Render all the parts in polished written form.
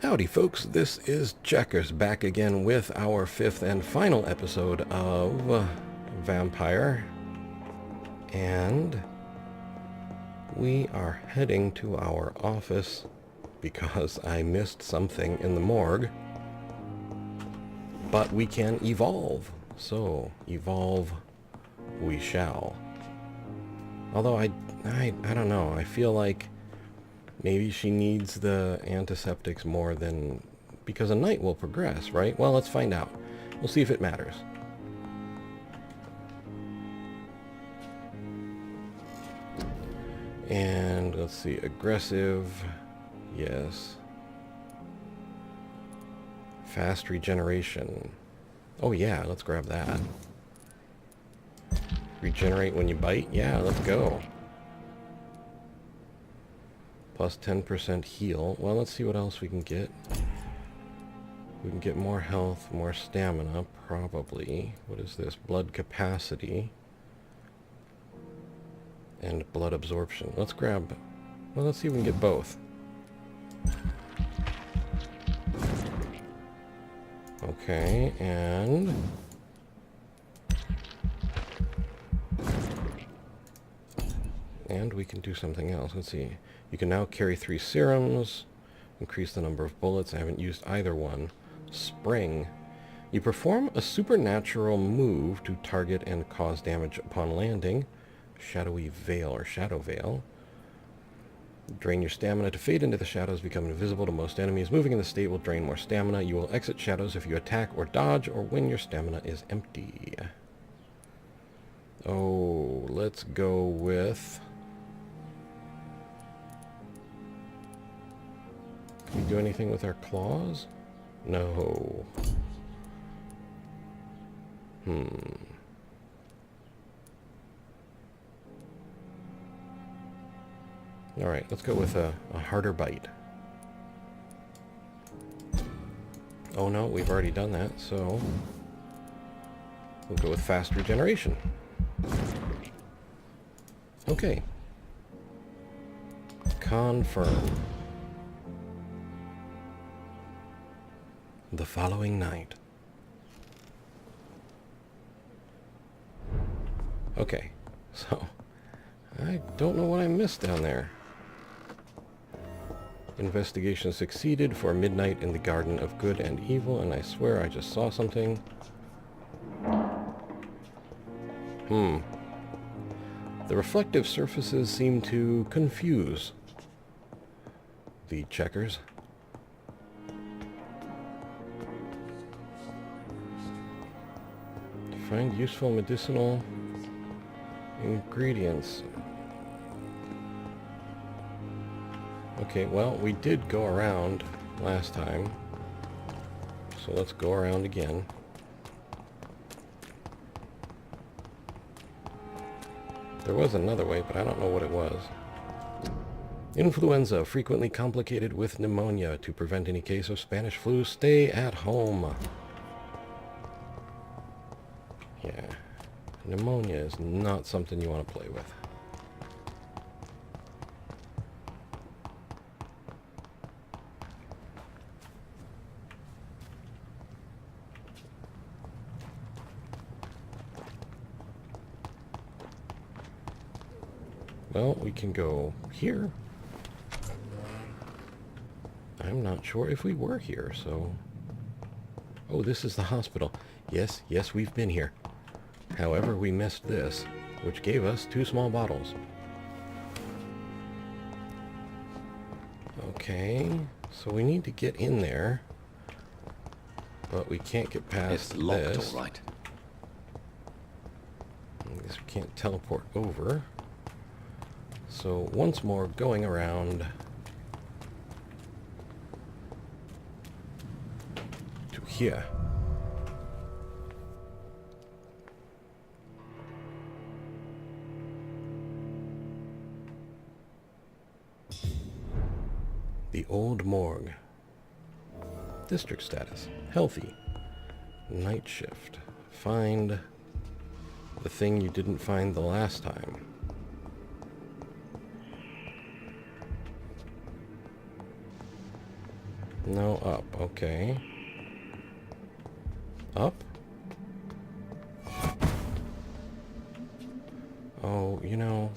Howdy folks, this is Checkers back again with our fifth and final episode of Vampyr, and we are heading to our office because I missed something in the morgue, but we can evolve, so evolve we shall. Although I don't know, I feel like maybe she needs the antiseptics more than... because a night will progress, right? Well, let's find out. We'll see if it matters. And let's see, aggressive, yes. Fast regeneration. Oh yeah, let's grab that. Regenerate when you bite? Yeah, let's go. Plus 10% heal. Well, let's see what else we can get. We can get more health, more stamina, probably. What is this? Blood capacity. And blood absorption. Let's grab... well, let's see if we can get both. Okay, and... and we can do something else. Let's see. You can now carry 3 serums. Increase the number of bullets. I haven't used either one. Spring. You perform a supernatural move to target and cause damage upon landing. Shadowy Veil or Shadow Veil. Drain your stamina to fade into the shadows, become invisible to most enemies. Moving in the state will drain more stamina. You will exit shadows if you attack or dodge or when your stamina is empty. Oh, let's go with... can we do anything with our claws? No. Alright, let's go with a harder bite. Oh no, we've already done that, so we'll go with fast regeneration. Okay. Confirm. The following night. Okay, so I don't know what I missed down there. Investigation succeeded for midnight in the Garden of Good and Evil, and I swear I just saw something. The reflective surfaces seem to confuse the checkers. Find useful medicinal ingredients. Okay, well, we did go around last time, so let's go around again. There was another way, but I don't know what it was. Influenza, frequently complicated with pneumonia. To prevent any case of Spanish flu, stay at home. Yeah, pneumonia is not something you want to play with. Well, we can go here. I'm not sure if we were here, so... oh, this is the hospital. Yes, we've been here. However, we missed this, which gave us 2 small bottles. Okay, so we need to get in there, but we can't get past it's locked, this. all right. I guess we can't teleport over. So once more, going around to here. The Old Morgue. District status. Healthy. Night shift. Find the thing you didn't find the last time. No, up. Okay. Up? Oh, you know...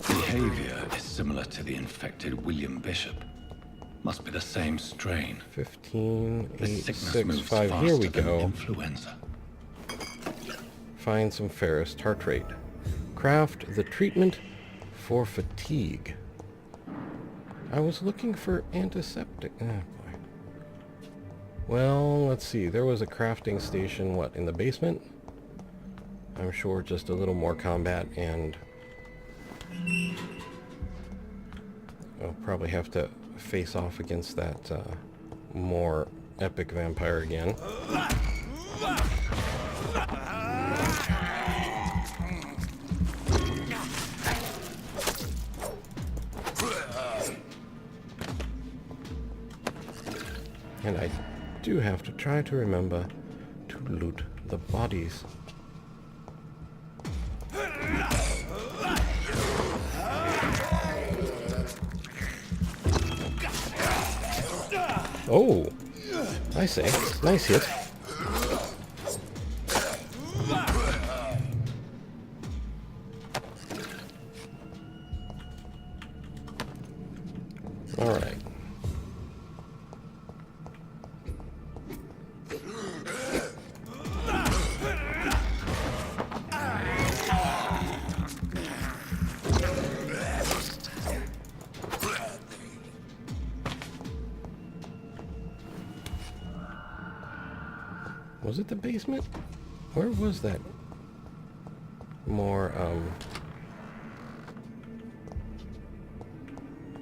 Behavior is similar to the infected William Bishop. Must be the same strain. 15, The 8, sickness 6, moves 5. faster Here we than go. influenza. Find some ferrous tartrate. Craft the treatment for fatigue. I was looking for antiseptic. Oh, boy. Well, let's see. There was a crafting station, what, in the basement? I'm sure just a little more combat and... I'll probably have to face off against that more epic vampire again. And I do have to try to remember to loot the bodies. Oh, I say, nice hit. All right. Was it the basement? Where was that more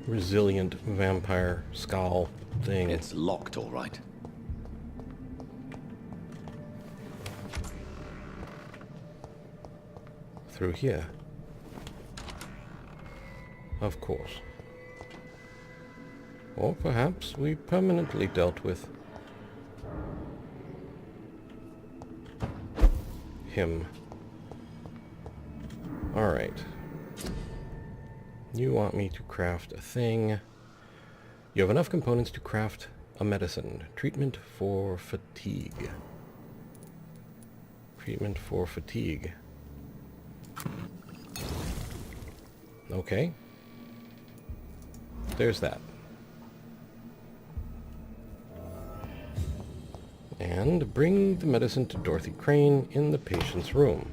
resilient vampire skull thing? It's locked, all right. Through here. Of course. Or perhaps we permanently dealt with him. Alright. You want me to craft a thing. You have enough components to craft a medicine. Treatment for fatigue. Treatment for fatigue. Okay. There's that. And bring the medicine to Dorothy Crane in the patient's room.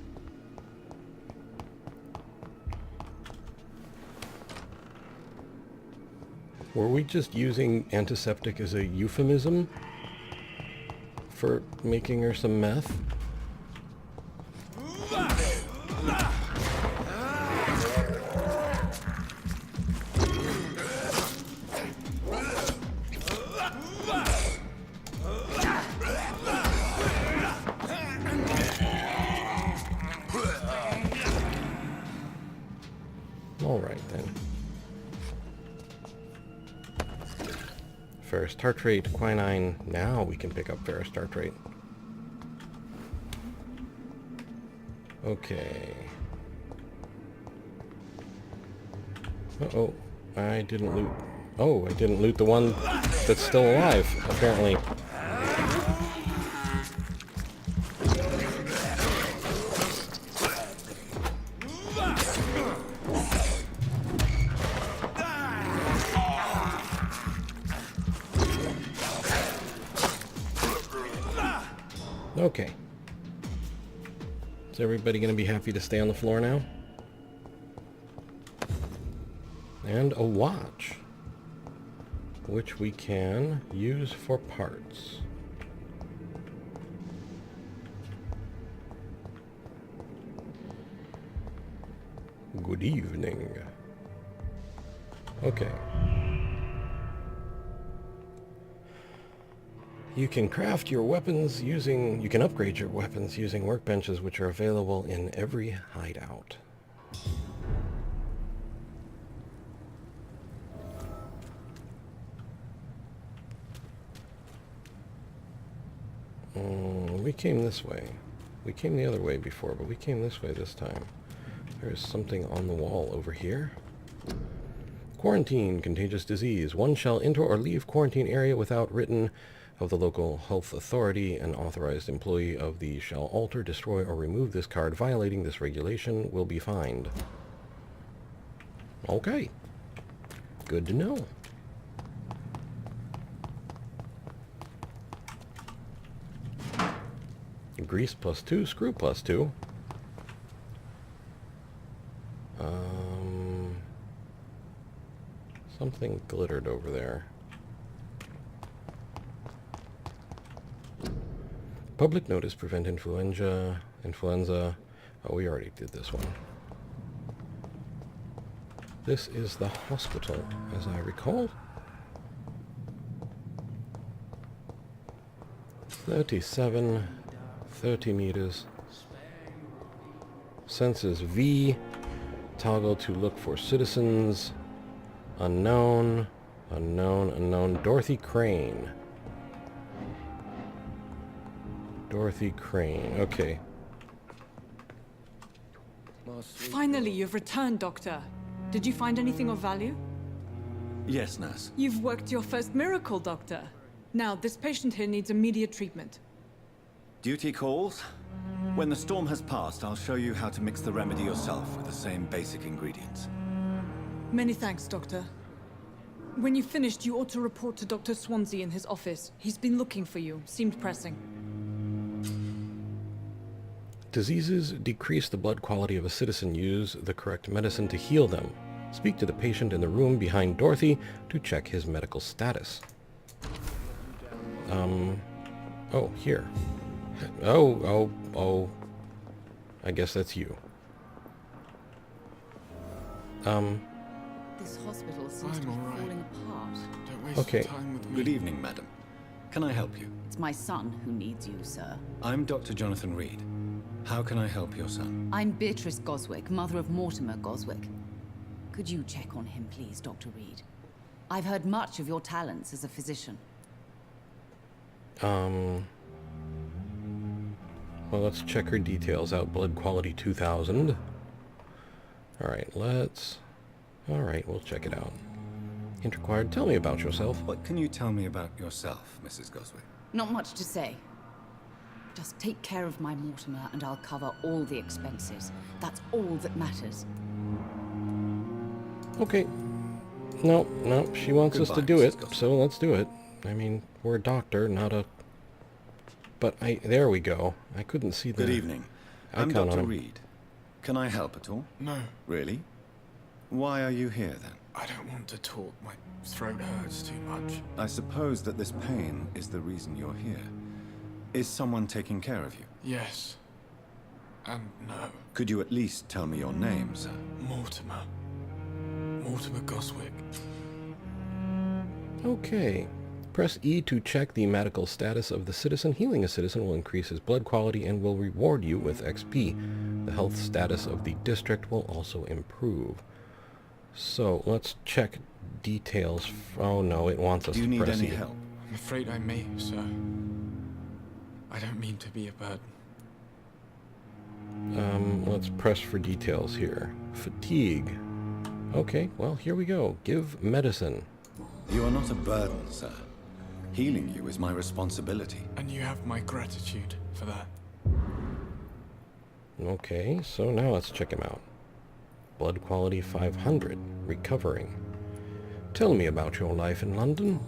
Were we just using antiseptic as a euphemism for making her some meth? All right, then. Ferrous tartrate, quinine. Now we can pick up ferrous tartrate. Okay. Uh-oh. I didn't loot... Oh, I didn't loot the one that's still alive, apparently. Okay. Is everybody going to be happy to stay on the floor now? And a watch, which we can use for parts. Good evening. Okay. You can craft your weapons using... You can upgrade your weapons using workbenches which are available in every hideout. We came this way. We came the other way before, but we came this way this time. There is something on the wall over here. Quarantine, contagious disease. One shall enter or leave quarantine area without written of the local health authority. An authorized employee of the shall alter, destroy, or remove this card violating this regulation will be fined. Okay. Good to know. Grease +2, screw +2. Something glittered over there. Public notice, prevent influenza. Oh, we already did this one. This is the hospital, as I recall. 37, 30 meters. Census V. Toggle to look for citizens. Unknown. Dorothy Crane. Okay. Finally, you've returned, Doctor. Did you find anything of value? Yes, nurse. You've worked your first miracle, Doctor. Now, this patient here needs immediate treatment. Duty calls. When the storm has passed, I'll show you how to mix the remedy yourself with the same basic ingredients. Many thanks, Doctor. When you've finished, you ought to report to Dr. Swansea in his office. He's been looking for you. Seemed pressing. Diseases decrease the blood quality of a citizen. Use the correct medicine to heal them. Speak to the patient in the room behind Dorothy to check his medical status. Oh, here. Oh. I guess that's you. This hospital seems to be falling apart. Don't waste Okay. your time with me. Good evening, madam. Can I help you? It's my son who needs you, sir. I'm Dr. Jonathan Reid. How can I help your son? I'm Beatrice Goswick, mother of Mortimer Goswick. Could you check on him, please, Dr. Reid? I've heard much of your talents as a physician. Well, let's check her details out. Blood quality 2000. Alright, we'll check it out. Hint required. Tell me about yourself. What can you tell me about yourself, Mrs. Goswick? Not much to say. Just take care of my Mortimer and I'll cover all the expenses. That's all that matters. Okay. No, she wants us to Goodbye, do it, Mrs. Goswick. so let's do it. I mean, we're a doctor, not a... But there we go. I couldn't see the Good evening. I'm icon on Dr. him. Reid. Can I help at all? No, Really? Why are you here, then? I don't want to talk. My throat hurts too much. I suppose that this pain is the reason you're here. Is someone taking care of you? Yes. And no. Could you at least tell me your name, sir? Mortimer. Mortimer Goswick. Okay. Press E to check the medical status of the citizen. Healing a citizen will increase his blood quality and will reward you with XP. The health status of the district will also improve. So, let's check details. Oh no, it wants us Do you to need press any E. help? I'm afraid I may, sir. I don't mean to be a burden. Let's press for details here. Fatigue. Okay, well, here we go. Give medicine. You are not a burden, sir. Healing you is my responsibility. And you have my gratitude for that. Okay, so now let's check him out. Blood quality 500. Recovering. Tell me about your life in London.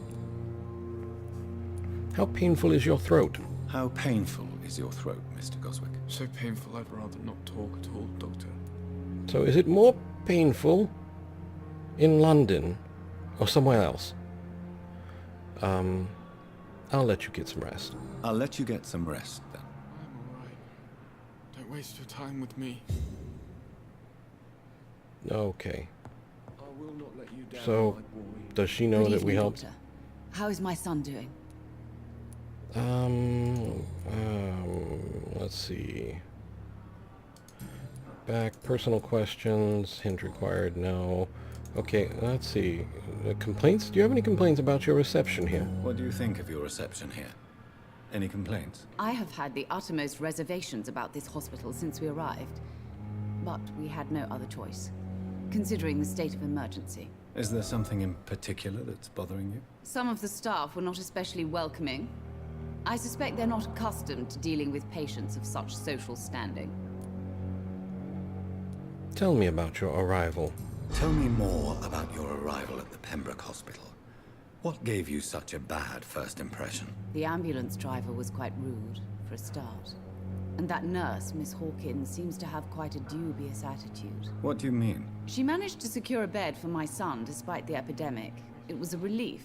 How painful is your throat? How painful is your throat, Mr. Goswick? So painful I'd rather not talk at all, Doctor. So is it more painful in London or somewhere else? I'll let you get some rest. I'll let you get some rest, then. I'm alright. Don't waste your time with me. Okay. I will not let you down, So, my boy. does she know Good that we evening, helped? Doctor. How is my son doing? Let's see. Back, personal questions, hint required, no. Okay, let's see. Complaints? Do you have any complaints about your reception here? What do you think of your reception here? Any complaints? I have had the uttermost reservations about this hospital since we arrived. But we had no other choice, considering the state of emergency. Is there something in particular that's bothering you? Some of the staff were not especially welcoming. I suspect they're not accustomed to dealing with patients of such social standing. Tell me about your arrival. Tell me more about your arrival at the Pembroke Hospital. What gave you such a bad first impression? The ambulance driver was quite rude, for a start. And that nurse, Miss Hawkins, seems to have quite a dubious attitude. What do you mean? She managed to secure a bed for my son despite the epidemic. It was a relief,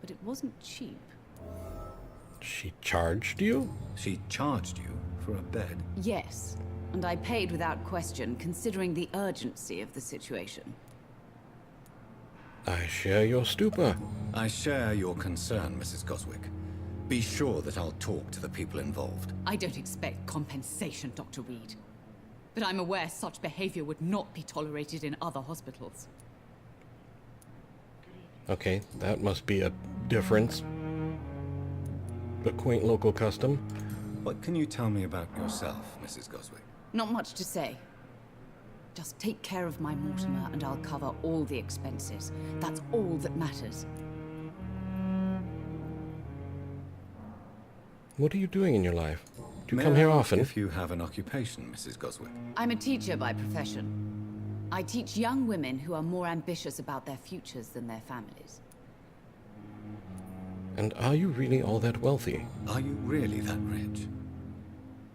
but it wasn't cheap. She charged you? She charged you for a bed? Yes, and I paid without question, considering the urgency of the situation. I share your stupor. I share your concern, Mrs. Goswick. Be sure that I'll talk to the people involved. I don't expect compensation, Dr. Reid. But I'm aware such behavior would not be tolerated in other hospitals. Okay, that must be a difference. A quaint local custom. What can you tell me about yourself, Mrs. Goswick? Not much to say. Just take care of my Mortimer and I'll cover all the expenses. That's all that matters. What are you doing in your life? Do you May come I here ask often? if you have an occupation, Mrs. Goswick? I'm a teacher by profession. I teach young women who are more ambitious about their futures than their families. And are you really all that wealthy? Are you really that rich?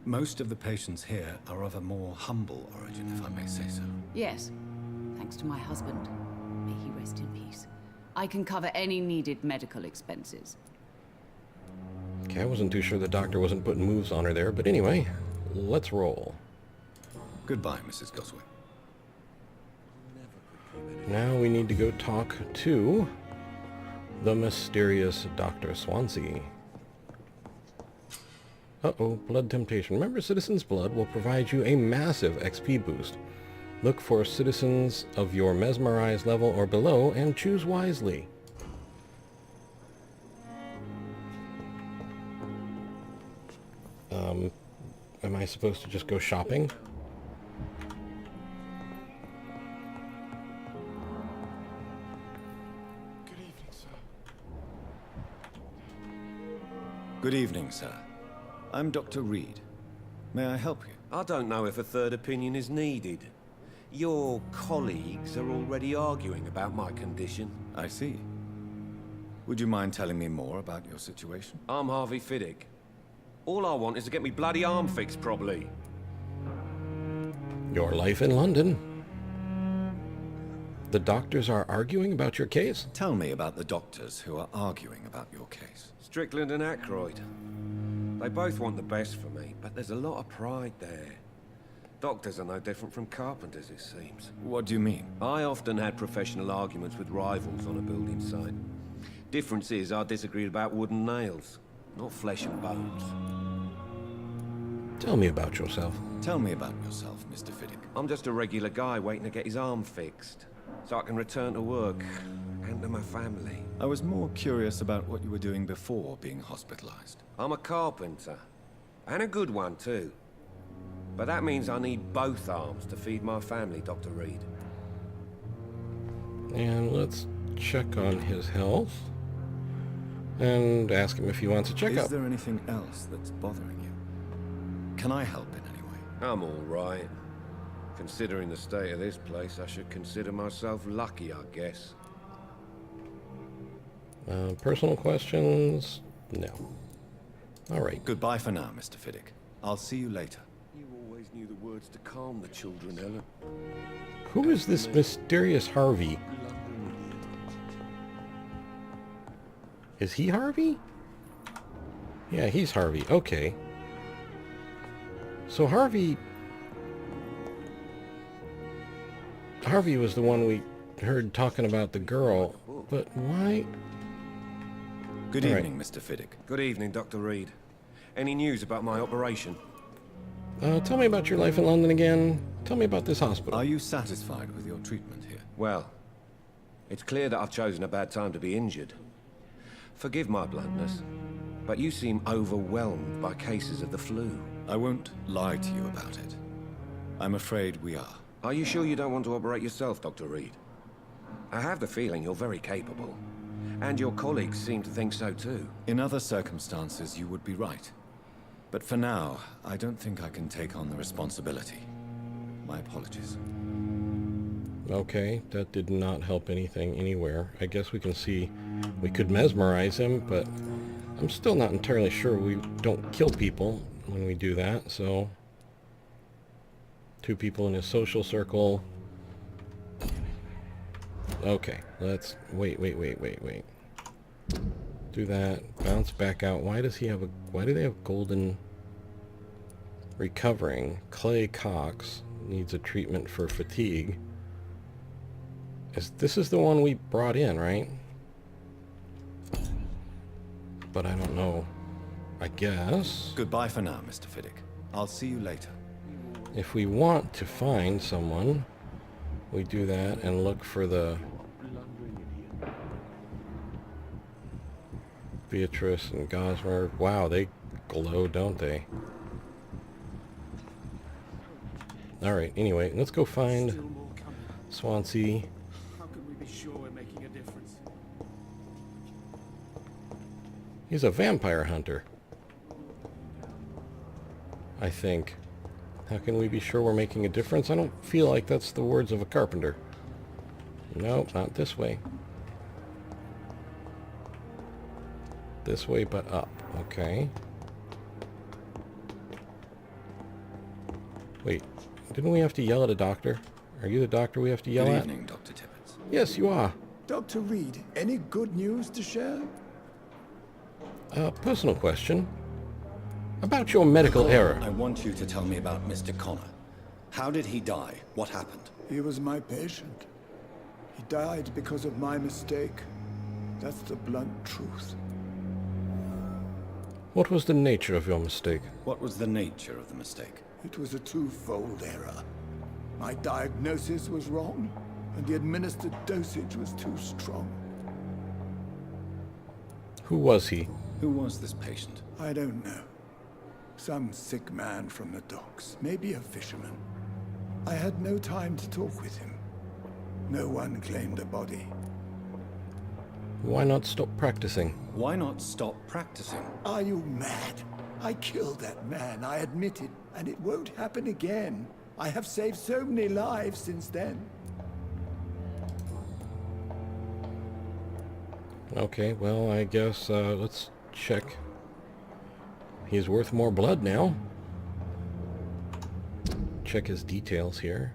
Most of the patients here are of a more humble origin, if I may say so. Yes, thanks to my husband. May he rest in peace. I can cover any needed medical expenses. Okay, I wasn't too sure the doctor wasn't putting moves on her there, but anyway, let's roll. Goodbye, Mrs. Goswick. Now we need to go talk to the mysterious Dr. Swansea. Uh-oh, blood temptation. Remember, Citizen's Blood will provide you a massive XP boost. Look for citizens of your mesmerized level or below and choose wisely. Am I supposed to just go shopping? Good evening, sir. Good evening, sir. I'm Dr. Reid. May I help you? I don't know if a third opinion is needed. Your colleagues are already arguing about my condition. I see. Would you mind telling me more about your situation? I'm Harvey Fiddick. All I want is to get me bloody arm fixed properly. Your life in London. The doctors are arguing about your case? Tell me about the doctors who are arguing about your case. Strickland and Aykroyd. They both want the best for me, but there's a lot of pride there. Doctors are no different from carpenters, it seems. What do you mean? I often had professional arguments with rivals on a building site. Difference is I disagreed about wooden nails, not flesh and bones. Tell me about yourself. Tell me about yourself, Mr. Fiddick. I'm just a regular guy waiting to get his arm fixed, so I can return to work and to my family. I was more curious about what you were doing before being hospitalized. I'm a carpenter, and a good one too. But that means I need both arms to feed my family, Dr. Reid. And let's check on his health. And ask him if he wants a checkup. Is there anything else that's bothering you? Can I help in any way? I'm all right. Considering the state of this place, I should consider myself lucky, I guess. Personal questions? No. All right. Goodbye for now, Mr. Fiddick. I'll see you later. You always knew the words to calm the children, Ellen. Who is this mysterious Harvey? Is he Harvey? Yeah, he's Harvey. Okay. So Harvey was the one we heard talking about the girl, but why? Good All evening, Mr. Fiddick. Good evening, Dr. Reid. Any news about my operation? Tell me about your life in London again. Tell me about this hospital. Are you satisfied with your treatment here? Well, it's clear that I've chosen a bad time to be injured. Forgive my bluntness, but you seem overwhelmed by cases of the flu. I won't lie to you about it. I'm afraid we are. Are you sure you don't want to operate yourself, Dr. Reid? I have the feeling you're very capable. And your colleagues seem to think so too. In other circumstances, you would be right. But for now, I don't think I can take on the responsibility. My apologies. Okay, that did not help anything anywhere. I guess we can see we could mesmerize him, but I'm still not entirely sure we don't kill people when we do that, so... 2 people in his social circle. Okay, let's... Wait. Do that. Bounce back out. Why does he have a... Why do they have golden... Recovering. Clay Cox needs a treatment for fatigue. This is the one we brought in, right? But I don't know. I guess... Goodbye for now, Mr. Fiddick. I'll see you later. If we want to find someone, we do that and look for the... Beatrice and Gosmer. Wow, they glow, don't they? Alright, anyway, let's go find Swansea. How can we be sure we're making a difference? He's a vampire hunter, I think. How can we be sure we're making a difference? I don't feel like that's the words of a carpenter. Nope, not this way. This way, but up. Okay. Wait, didn't we have to yell at a doctor? Are you the doctor we have to yell Good at? evening, Dr. Tippett. Yes, you are. Dr. Reid, any good news to share? Personal question. About your medical error. I want you to tell me about Mr. Connor. How did he die? What happened? He was my patient. He died because of my mistake. That's the blunt truth. What was the nature of your mistake? What was the nature of the mistake? It was a twofold error. My diagnosis was wrong, and the administered dosage was too strong. Who was he? Who was this patient? I don't know. Some sick man from the docks, maybe a fisherman. I had no time to talk with him. No one claimed a body. Why not stop practicing? Why not stop practicing? Are you mad? I killed that man, I admit it, and it won't happen again. I have saved so many lives since then. Okay, well, I guess, let's check. He's worth more blood now. Check his details here.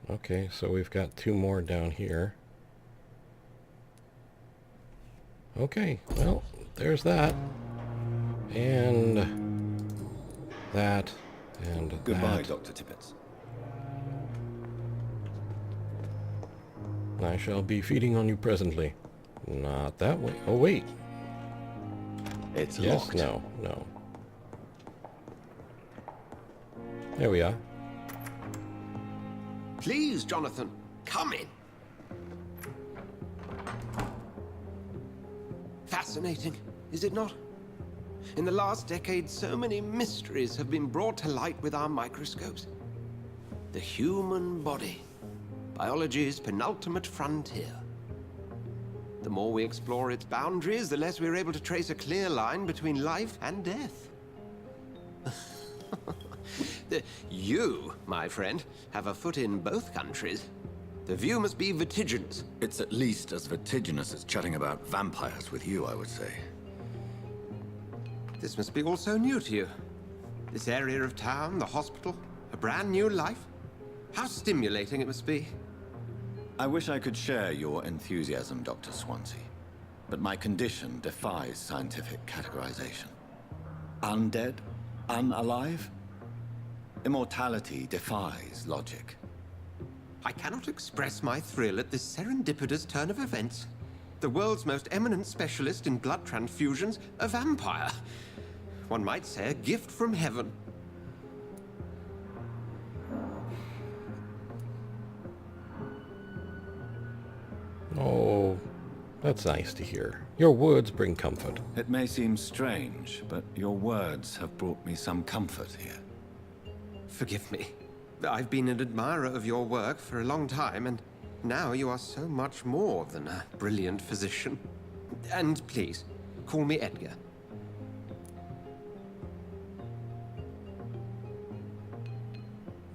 Okay, so we've got 2 more down here. Okay, well, there's that. And that. And Goodbye, that. Dr. Tippett. I shall be feeding on you presently. Not that way. Oh, wait. It's Yes, locked. no. There we are. Please, Jonathan, come in. Fascinating, is it not? In the last decade, so many mysteries have been brought to light with our microscopes. The human body, biology's penultimate frontier. The more we explore its boundaries, the less we're able to trace a clear line between life and death. You, my friend, have a foot in both countries. The view must be vertiginous. It's at least as vertiginous as chatting about vampires with you, I would say. This must be all so new to you. This area of town, the hospital, a brand new life. How stimulating it must be. I wish I could share your enthusiasm, Dr. Swansea. But my condition defies scientific categorization. Undead? Unalive? Immortality defies logic. I cannot express my thrill at this serendipitous turn of events. The world's most eminent specialist in blood transfusions, a vampire. One might say a gift from heaven. Oh, That's nice to hear. Your words bring comfort. It may seem strange, but your words have brought me some comfort here. Forgive me. I've been an admirer of your work for a long time, and now you are so much more than a brilliant physician. And please, call me Edgar.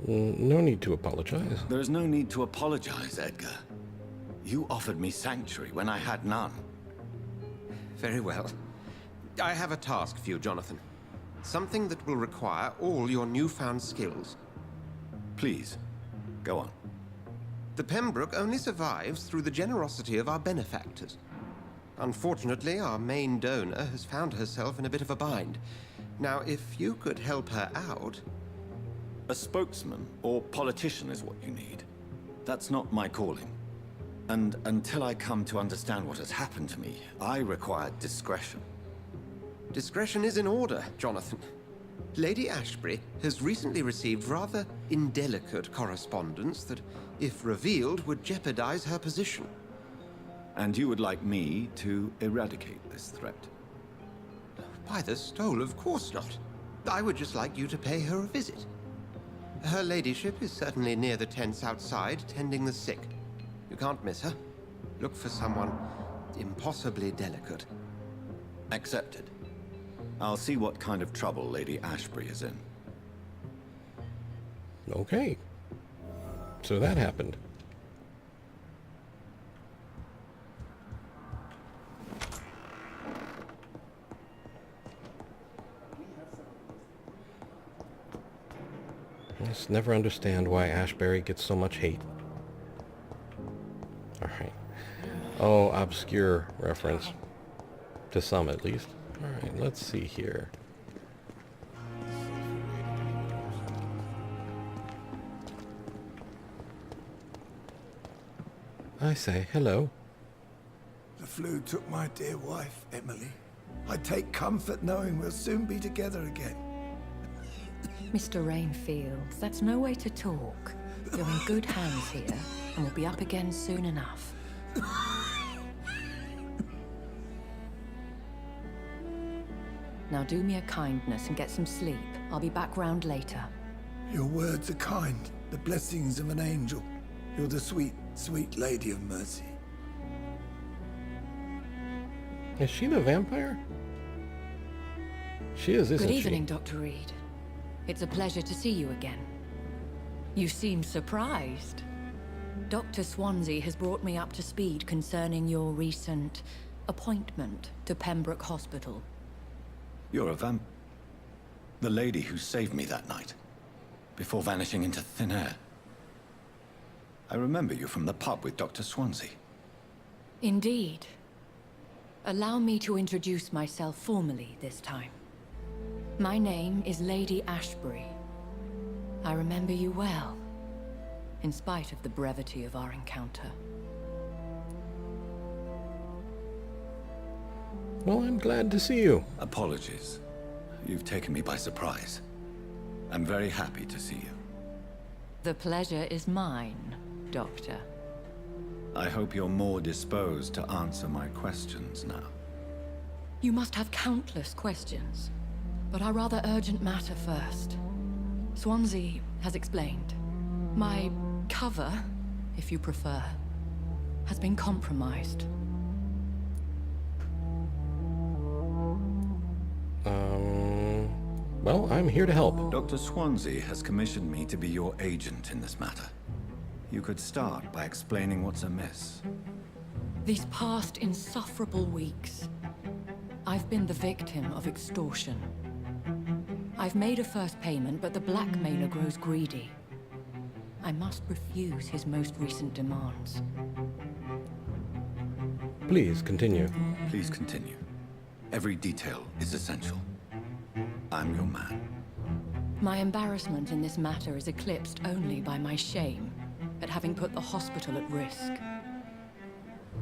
No need to apologize. There is no need to apologize, Edgar. You offered me sanctuary when I had none. Very well. I have a task for you, Jonathan. Something that will require all your newfound skills. Please, go on. The Pembroke only survives through the generosity of our benefactors. Unfortunately, our main donor has found herself in a bit of a bind. Now, if you could help her out... A spokesman or politician is what you need. That's not my calling. And until I come to understand what has happened to me, I require discretion. Discretion is in order, Jonathan. Lady Ashbury has recently received rather indelicate correspondence that, if revealed, would jeopardize her position. And you would like me to eradicate this threat? By the stole, of course not. I would just like you to pay her a visit. Her ladyship is certainly near the tents outside, tending the sick. You can't miss her. Look for someone impossibly delicate. Accepted. I'll see what kind of trouble Lady Ashbury is in. Okay. So that happened. I just never understand why Ashbury gets so much hate. Alright. Oh, obscure reference. To some, at least. Alright, let's see here. I say, hello. The flu took my dear wife, Emily. I take comfort knowing we'll soon be together again. Mr. Rainfield, that's no way to talk. You're in good hands here, and we'll be up again soon enough. Now do me a kindness and get some sleep. I'll be back round later. Your words are kind, the blessings of an angel. You're the sweet, sweet lady of mercy. Is she the vampire? She is, isn't Good she? evening, Dr. Reid. It's a pleasure to see you again. You seem surprised. Dr. Swansea has brought me up to speed concerning your recent appointment to Pembroke Hospital. You're a the lady who saved me that night, before vanishing into thin air. I remember you from the pub with Dr. Swansea. Indeed. Allow me to introduce myself formally this time. My name is Lady Ashbury. I remember you well, in spite of the brevity of our encounter. Well, I'm glad to see you. Apologies. You've taken me by surprise. I'm very happy to see you. The pleasure is mine, Doctor. I hope you're more disposed to answer my questions now. You must have countless questions, but our rather urgent matter first. Swansea has explained. My cover, if you prefer, has been compromised. Well, I'm here to help. Dr. Swansea has commissioned me to be your agent in this matter. You could start by explaining what's amiss. These past insufferable weeks, I've been the victim of extortion. I've made a first payment, but the blackmailer grows greedy. I must refuse his most recent demands. Please, continue. Please continue. Every detail is essential. I'm your man. My embarrassment in this matter is eclipsed only by my shame at having put the hospital at risk.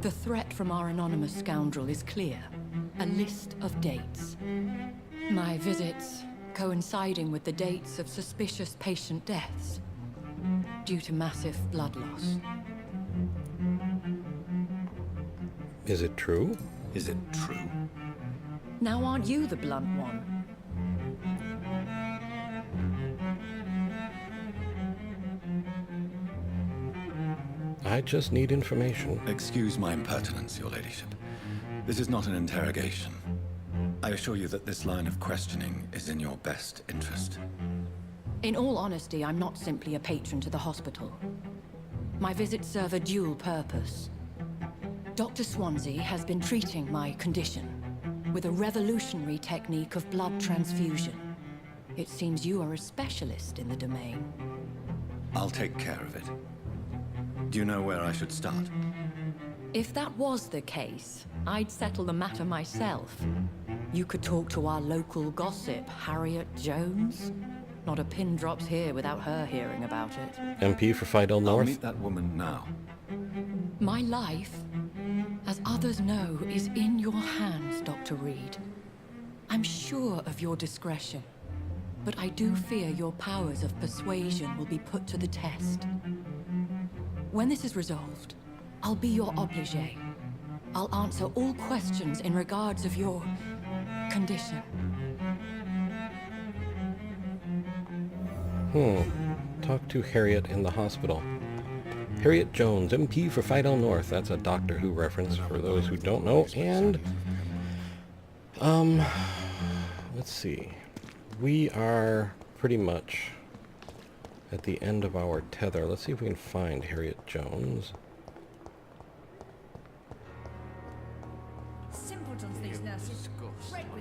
The threat from our anonymous scoundrel is clear. A list of dates. My visits coinciding with the dates of suspicious patient deaths due to massive blood loss. Is it true? Is it true? Now aren't you the blunt one? I just need information. Excuse my impertinence, Your Ladyship. This is not an interrogation. I assure you that this line of questioning is in your best interest. In all honesty, I'm not simply a patron to the hospital. My visits serve a dual purpose. Dr. Swansea has been treating my condition with a revolutionary technique of blood transfusion. It seems you are a specialist in the domain. I'll take care of it. Do you know where I should start? If that was the case, I'd settle the matter myself. You could talk to our local gossip, Harriet Jones. Not a pin drops here without her hearing about it. MP for Fidel I'll North? meet that woman now. My life, as others know, is in your hands, Dr. Reid. I'm sure of your discretion, but I do fear your powers of persuasion will be put to the test. When this is resolved, I'll be your obligé. I'll answer all questions in regards of your condition. Talk to Harriet in the hospital. Harriet Jones, MP for Fidel North. That's a Doctor Who reference for those who don't know. And, let's see. We are pretty much at the end of our tether. Let's see if we can find Harriet Jones.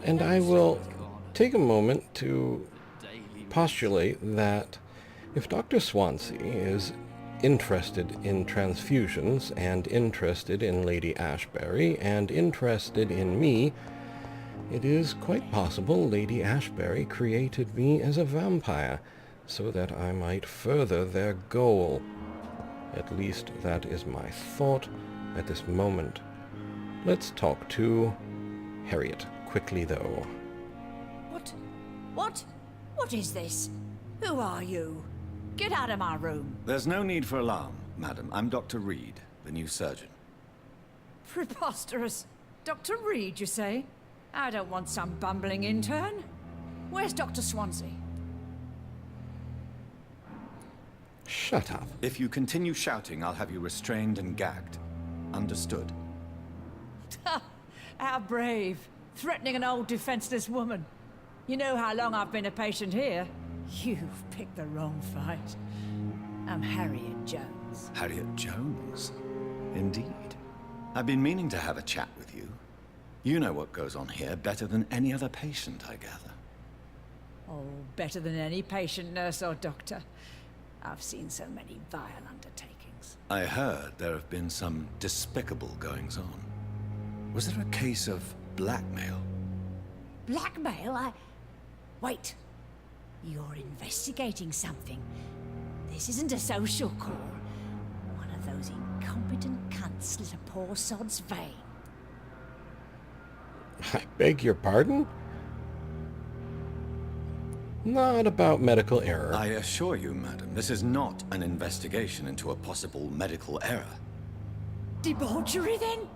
And I will take a moment to postulate that if Dr. Swansea is interested in transfusions and interested in Lady Ashbury and interested in me, it is quite possible Lady Ashbury created me as a vampire so that I might further their goal. At least that is my thought at this moment. Let's talk to Harriet quickly, though. What is this? Who are you? Get out of my room. There's no need for alarm, madam. I'm Dr. Reid, the new surgeon. Preposterous. Dr. Reid, you say? I don't want some bumbling intern. Where's Dr. Swansea? Shut up. If you continue shouting, I'll have you restrained and gagged. Understood? How brave. Threatening an old defenseless woman. You know how long I've been a patient here? You've picked the wrong fight. I'm Harriet Jones. Harriet Jones? Indeed. I've been meaning to have a chat with you. You know what goes on here better than any other patient, I gather. Oh, better than any patient, nurse, or doctor. I've seen so many vile undertakings. I heard there have been some despicable goings-on. Was there a case of blackmail? Blackmail? Wait. You're investigating something. This isn't a social call. One of those incompetent cunts slit a poor sod's vein. I beg your pardon? Not about medical error. I assure you, madam, this is not an investigation into a possible medical error. Debauchery, then?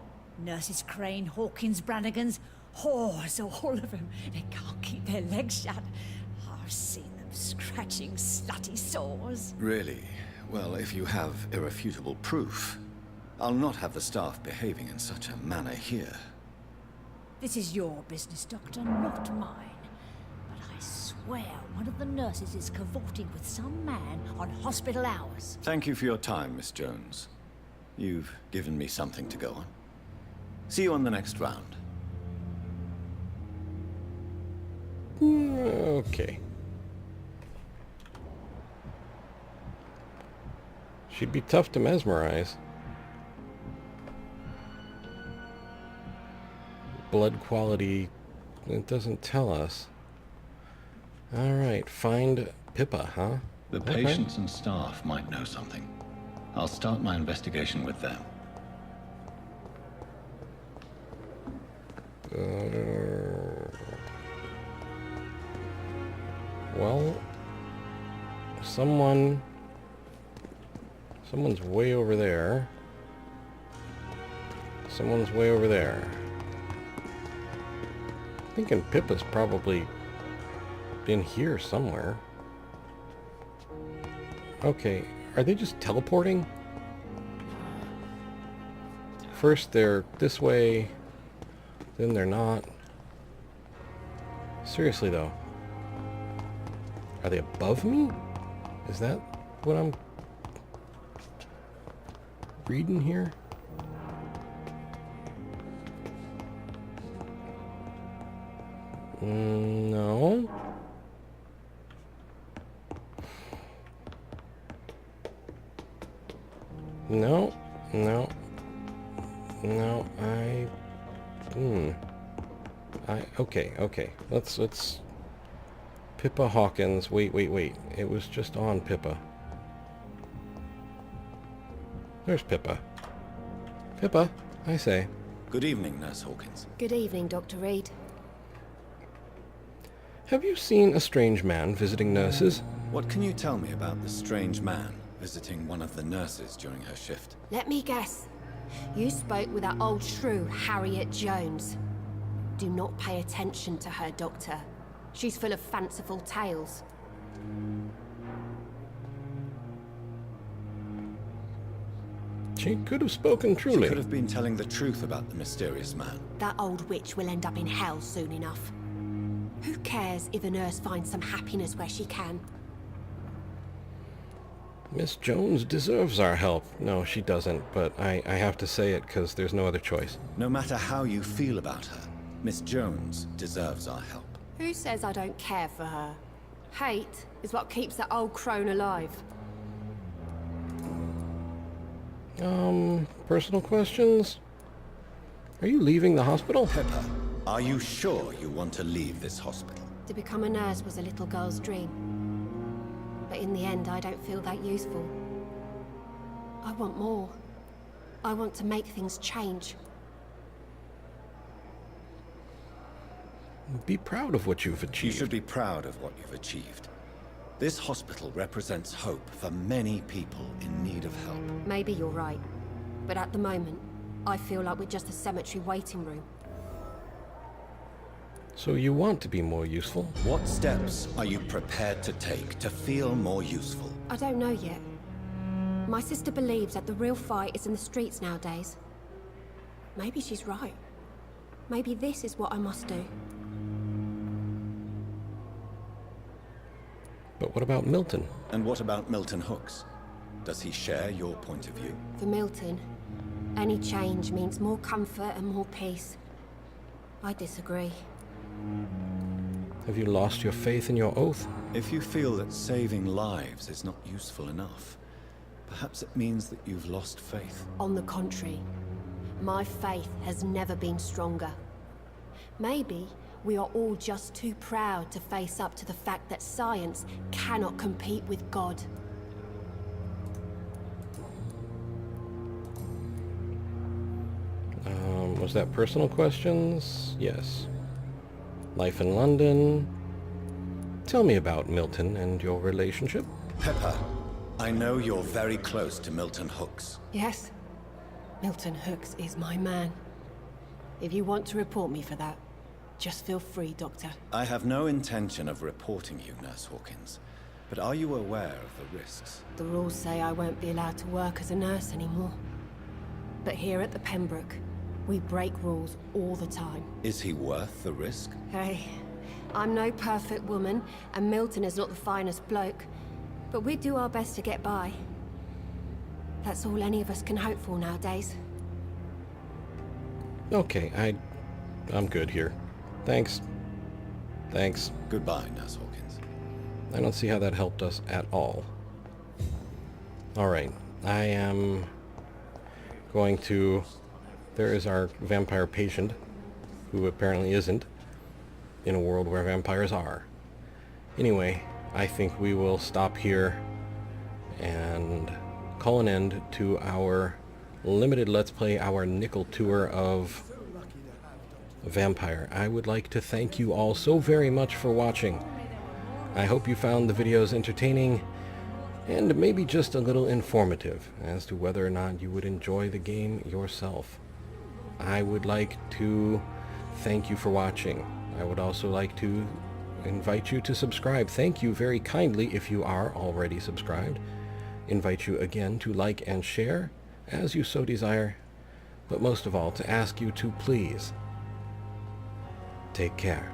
Nurses Crane, Hawkins, Brannigans, whores, all of them. They can't keep their legs shut. I've seen them scratching slutty sores. Really? Well, if you have irrefutable proof, I'll not have the staff behaving in such a manner here. This is your business, Doctor, not mine. But I swear one of the nurses is cavorting with some man on hospital hours. Thank you for your time, Miss Jones. You've given me something to go on. See you on the next round. Okay. She'd be tough to mesmerize. Blood quality, it doesn't tell us. Alright, find Pippa, huh? The Okay. patients and staff might know something. I'll start my investigation with them. Well, someone's way over there. someone's way over there. Thinking Pippa's probably in here somewhere. Okay, are they just teleporting? First they're this way, then they're not. Seriously though. Are they above me? Is that what I'm reading here? No. No. No. No, okay. Let's Pippa Hawkins. Wait. It was just on Pippa. There's Pippa. Pippa, I say. Good evening, Nurse Hawkins. Good evening, Dr. Reid. Have you seen a strange man visiting nurses? What can you tell me about the strange man visiting one of the nurses during her shift? Let me guess. You spoke with that old shrew, Harriet Jones. Do not pay attention to her, Doctor. She's full of fanciful tales. She could have spoken truly. She could have been telling the truth about the mysterious man. That old witch will end up in hell soon enough. Who cares if a nurse finds some happiness where she can? Miss Jones deserves our help. No, she doesn't, but I have to say it because there's no other choice. No matter how you feel about her, Miss Jones deserves our help. Who says I don't care for her? Hate is what keeps that old crone alive. Personal questions? Are you leaving the hospital? Pippa, are you sure you want to leave this hospital? To become a nurse was a little girl's dream. But in the end, I don't feel that useful. I want more. I want to make things change. Be proud of what you've You achieved. should be proud of what you've achieved. This hospital represents hope for many people in need of help. Maybe you're right. But at the moment, I feel like we're just a cemetery waiting room. So you want to be more useful? What steps are you prepared to take to feel more useful? I don't know yet. My sister believes that the real fight is in the streets nowadays. Maybe she's right. Maybe this is what I must do. But what about Milton? And what about Milton Hooks? Does he share your point of view? For Milton, any change means more comfort and more peace. I disagree. Have you lost your faith in your oath? If you feel that saving lives is not useful enough, perhaps it means that you've lost faith. On the contrary, my faith has never been stronger. Maybe we are all just too proud to face up to the fact that science cannot compete with God. Was that personal questions? Yes. Life in London. Tell me about Milton and your relationship. Pippa, I know you're very close to Milton Hooks. Yes, Milton Hooks is my man. If you want to report me for that, just feel free, Doctor. I have no intention of reporting you, Nurse Hawkins. But are you aware of the risks? The rules say I won't be allowed to work as a nurse anymore. But here at the Pembroke, we break rules all the time. Is he worth the risk? Hey, I'm no perfect woman, and Milton is not the finest bloke. But we do our best to get by. That's all any of us can hope for nowadays. Okay, I'm good here. Thanks. Thanks. Goodbye, Nurse Hawkins. I don't see how that helped us at all. Alright, I am going to... There is our vampire patient, who apparently isn't, in a world where vampires are. Anyway, I think we will stop here and call an end to our limited Let's Play, our nickel tour of Vampyr. I would like to thank you all so very much for watching. I hope you found the videos entertaining and maybe just a little informative as to whether or not you would enjoy the game yourself. I would like to thank you for watching. I would also like to invite you to subscribe. Thank you very kindly if you are already subscribed. Invite you again to like and share as you so desire, but most of all to ask you to please take care.